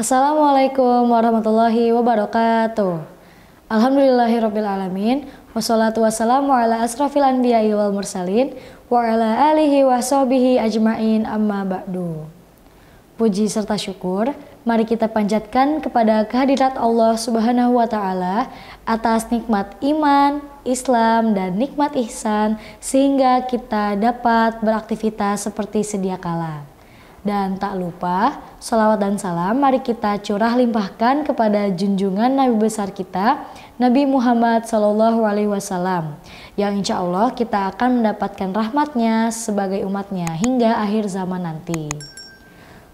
Assalamualaikum warahmatullahi wabarakatuh. Alhamdulillahirrabbilalamin. Wassalatu wassalamu ala asrafil anbiya'i wal mursalin wa ala alihi wa sahbihi ajma'in amma ba'du. Puji serta syukur mari kita panjatkan kepada kehadirat Allah Subhanahu wa taala atas nikmat iman, Islam dan nikmat ihsan sehingga kita dapat beraktivitas seperti sedia kala. Dan tak lupa, salawat dan salam mari kita curah limpahkan kepada junjungan Nabi besar kita, Nabi Muhammad SAW, yang insya Allah kita akan mendapatkan rahmatnya sebagai umatnya hingga akhir zaman nanti.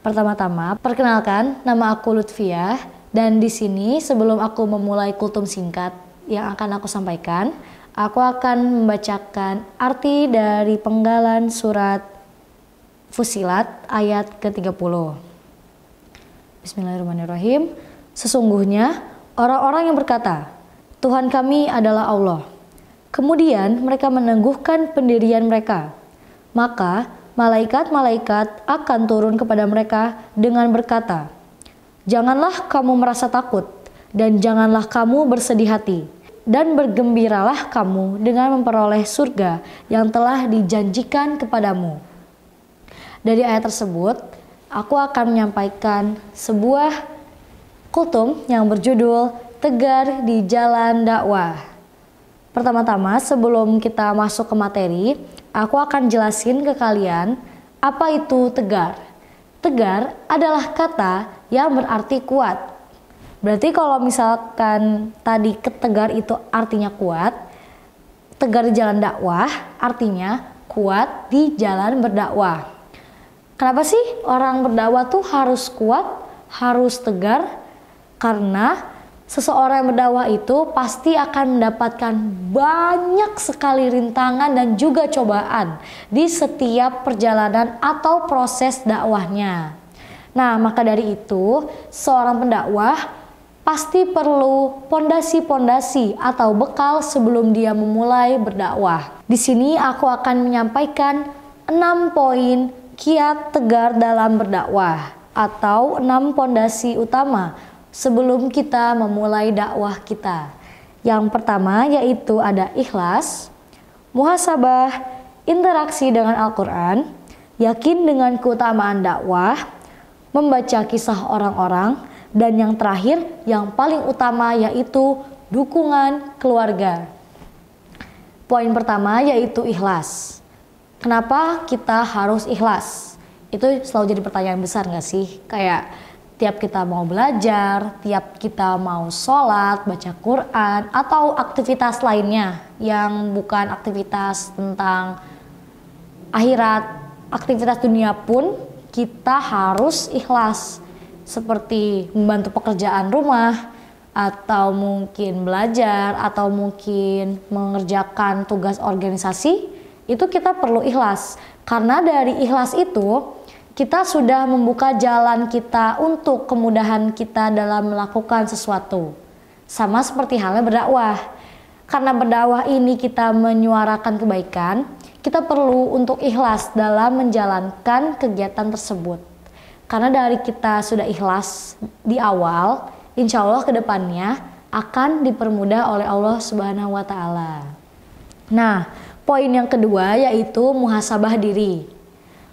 Pertama-tama, perkenalkan nama aku Lutfiah, dan di sini sebelum aku memulai kultum singkat yang akan aku sampaikan, aku akan membacakan arti dari penggalan surat Fussilat ayat ke-30. Bismillahirrahmanirrahim. Sesungguhnya orang-orang yang berkata, Tuhan kami adalah Allah. Kemudian mereka meneguhkan pendirian mereka. Maka malaikat-malaikat akan turun kepada mereka dengan berkata, janganlah kamu merasa takut dan janganlah kamu bersedih hati. Dan bergembiralah kamu dengan memperoleh surga yang telah dijanjikan kepadamu. Dari ayat tersebut, aku akan menyampaikan sebuah kultum yang berjudul Tegar di Jalan Dakwah. Pertama-tama, sebelum kita masuk ke materi, aku akan jelasin ke kalian apa itu tegar. Tegar adalah kata yang berarti kuat. Berarti kalau misalkan tadi tegar itu artinya kuat, tegar di jalan dakwah artinya kuat di jalan berdakwah. Kenapa sih orang berdakwah tuh harus kuat, harus tegar? Karena seseorang yang berdakwah itu pasti akan mendapatkan banyak sekali rintangan dan juga cobaan di setiap perjalanan atau proses dakwahnya. Nah, maka dari itu seorang pendakwah pasti perlu pondasi-pondasi atau bekal sebelum dia memulai berdakwah. Di sini aku akan menyampaikan 6 poin kiat tegar dalam berdakwah atau 6 pondasi utama sebelum kita memulai dakwah kita. Yang pertama yaitu ada ikhlas, muhasabah, interaksi dengan Al-Quran, yakin dengan keutamaan dakwah, membaca kisah orang-orang, dan yang terakhir yang paling utama yaitu dukungan keluarga. Poin pertama yaitu ikhlas. Kenapa kita harus ikhlas? Itu selalu jadi pertanyaan besar gak sih? Kayak tiap kita mau belajar, tiap kita mau sholat, baca Quran, atau aktivitas lainnya yang bukan aktivitas tentang akhirat, aktivitas dunia pun kita harus ikhlas. Seperti membantu pekerjaan rumah, atau mungkin belajar, atau mungkin mengerjakan tugas organisasi, itu kita perlu ikhlas. Karena dari ikhlas itu kita sudah membuka jalan kita untuk kemudahan kita dalam melakukan sesuatu. Sama seperti halnya berdakwah. Karena berdakwah ini kita menyuarakan kebaikan, kita perlu untuk ikhlas dalam menjalankan kegiatan tersebut. Karena dari kita sudah ikhlas di awal, insya Allah kedepannya akan dipermudah oleh Allah Subhanahu wa taala. Nah, poin yang kedua yaitu muhasabah diri.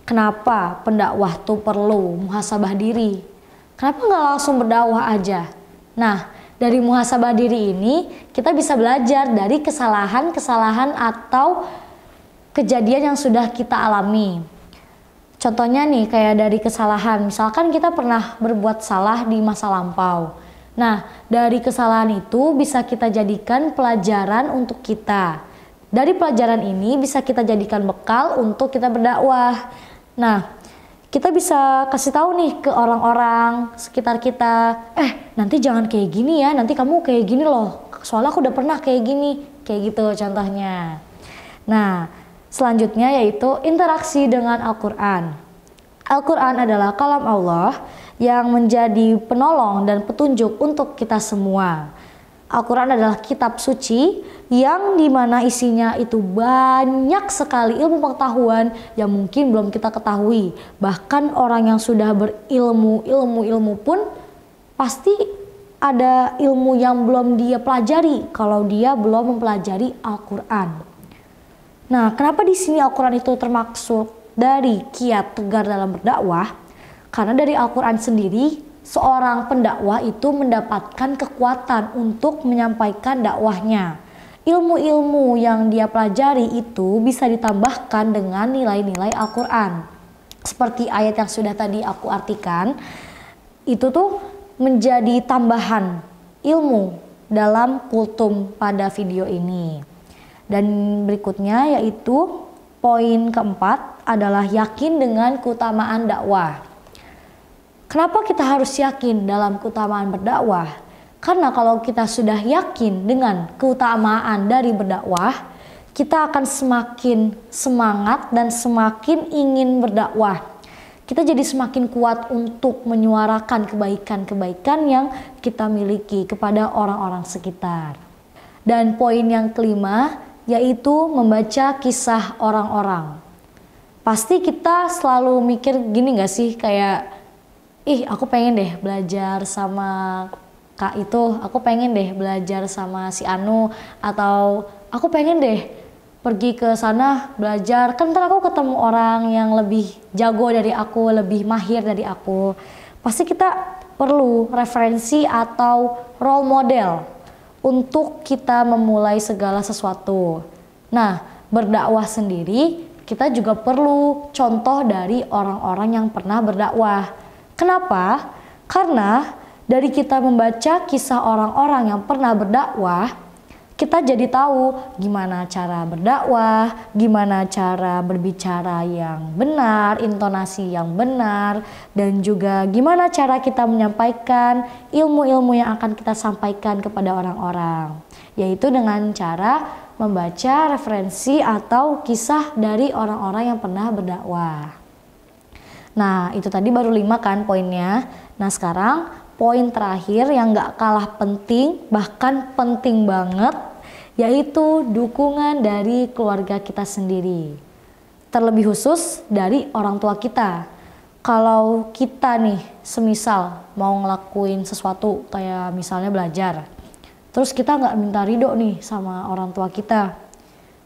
Kenapa pendakwah tuh perlu muhasabah diri? Kenapa nggak langsung berdakwah aja? Nah, dari muhasabah diri ini kita bisa belajar dari kesalahan-kesalahan atau kejadian yang sudah kita alami. Contohnya nih kayak dari kesalahan, misalkan kita pernah berbuat salah di masa lampau. Nah, dari kesalahan itu bisa kita jadikan pelajaran untuk kita. Dari pelajaran ini bisa kita jadikan bekal untuk kita berdakwah. Nah, kita bisa kasih tahu nih ke orang-orang sekitar kita, nanti jangan kayak gini ya, nanti kamu kayak gini loh. Soalnya aku udah pernah kayak gini, kayak gitu contohnya. Nah, selanjutnya yaitu interaksi dengan Al-Quran. Al-Quran adalah kalam Allah yang menjadi penolong dan petunjuk untuk kita semua. Al-Quran adalah kitab suci yang dimana isinya itu banyak sekali ilmu pengetahuan yang mungkin belum kita ketahui. Bahkan orang yang sudah berilmu pun pasti ada ilmu yang belum dia pelajari kalau dia belum mempelajari Al-Quran. Nah, kenapa di sini Al-Quran itu termaksud dari kiat tegar dalam berdakwah? Karena dari Al-Quran sendiri, seorang pendakwah itu mendapatkan kekuatan untuk menyampaikan dakwahnya. Ilmu-ilmu yang dia pelajari itu bisa ditambahkan dengan nilai-nilai Al-Quran. Seperti ayat yang sudah tadi aku artikan, itu tuh menjadi tambahan ilmu dalam kultum pada video ini. Dan berikutnya yaitu poin keempat adalah yakin dengan keutamaan dakwah. Kenapa kita harus yakin dalam keutamaan berdakwah? Karena kalau kita sudah yakin dengan keutamaan dari berdakwah, kita akan semakin semangat dan semakin ingin berdakwah. Kita jadi semakin kuat untuk menyuarakan kebaikan-kebaikan yang kita miliki kepada orang-orang sekitar. Dan poin yang kelima yaitu membaca kisah orang-orang. Pasti kita selalu mikir gini gak sih, kayak aku pengen deh belajar sama Kak itu, aku pengen deh belajar sama si Anu, atau aku pengen deh pergi ke sana belajar, kan ntar aku ketemu orang yang lebih jago dari aku, lebih mahir dari aku. Pasti kita perlu referensi atau role model untuk kita memulai segala sesuatu. Nah, berdakwah sendiri kita juga perlu contoh dari orang-orang yang pernah berdakwah. Kenapa? Karena dari kita membaca kisah orang-orang yang pernah berdakwah, kita jadi tahu gimana cara berdakwah, gimana cara berbicara yang benar, intonasi yang benar, dan juga gimana cara kita menyampaikan ilmu-ilmu yang akan kita sampaikan kepada orang-orang, yaitu dengan cara membaca referensi atau kisah dari orang-orang yang pernah berdakwah. Nah, itu tadi baru 5 kan poinnya. Nah, sekarang poin terakhir yang gak kalah penting, bahkan penting banget, yaitu dukungan dari keluarga kita sendiri. Terlebih khusus dari orang tua kita. Kalau kita nih, semisal mau ngelakuin sesuatu, kayak misalnya belajar, terus kita gak minta ridho nih sama orang tua kita.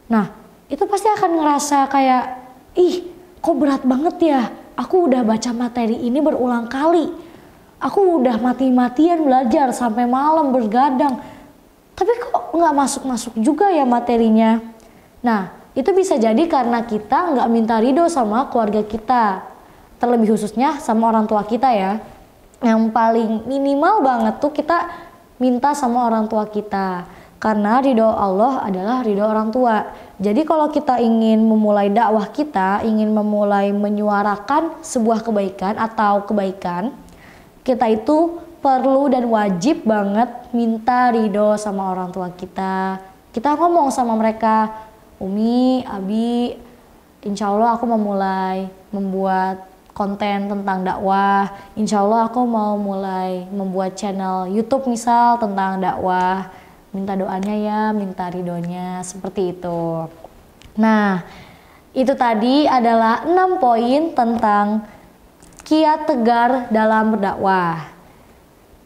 Nah, itu pasti akan ngerasa kayak, kok berat banget ya? Aku udah baca materi ini berulang kali. Aku udah mati-matian belajar sampai malam bergadang. Tapi kok nggak masuk-masuk juga ya materinya? Nah, itu bisa jadi karena kita nggak minta ridho sama keluarga kita. Terlebih khususnya sama orang tua kita ya. Yang paling minimal banget tuh kita minta sama orang tua kita. Karena ridho Allah adalah ridho orang tua. Jadi kalau kita ingin memulai dakwah kita, ingin memulai menyuarakan sebuah kebaikan atau kebaikan, kita itu perlu dan wajib banget minta ridho sama orang tua kita. Kita ngomong sama mereka, Umi, Abi, insya Allah aku memulai membuat konten tentang dakwah. Insya Allah aku mau mulai membuat channel YouTube misal tentang dakwah. Minta doanya ya, minta ridhonya, seperti itu. Nah, itu tadi adalah 6 poin tentang kiat tegar dalam berdakwah.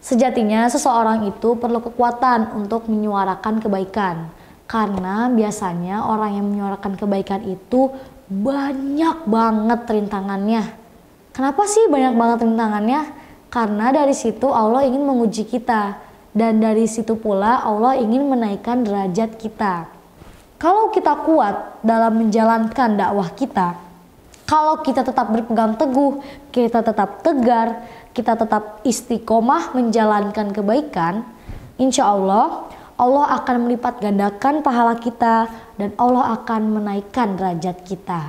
Sejatinya seseorang itu perlu kekuatan untuk menyuarakan kebaikan. Karena biasanya orang yang menyuarakan kebaikan itu banyak banget rintangannya. Kenapa sih banyak banget rintangannya? Karena dari situ Allah ingin menguji kita. Dan dari situ pula Allah ingin menaikkan derajat kita. Kalau kita kuat dalam menjalankan dakwah kita, kalau kita tetap berpegang teguh, kita tetap tegar, kita tetap istiqomah menjalankan kebaikan, insya Allah akan melipat gandakan pahala kita dan Allah akan menaikkan derajat kita.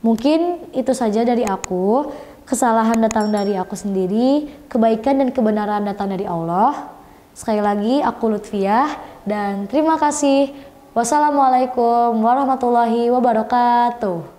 Mungkin itu saja dari aku. Kesalahan datang dari aku sendiri, kebaikan dan kebenaran datang dari Allah. Sekali lagi aku Lutfiah dan terima kasih. Wassalamualaikum warahmatullahi wabarakatuh.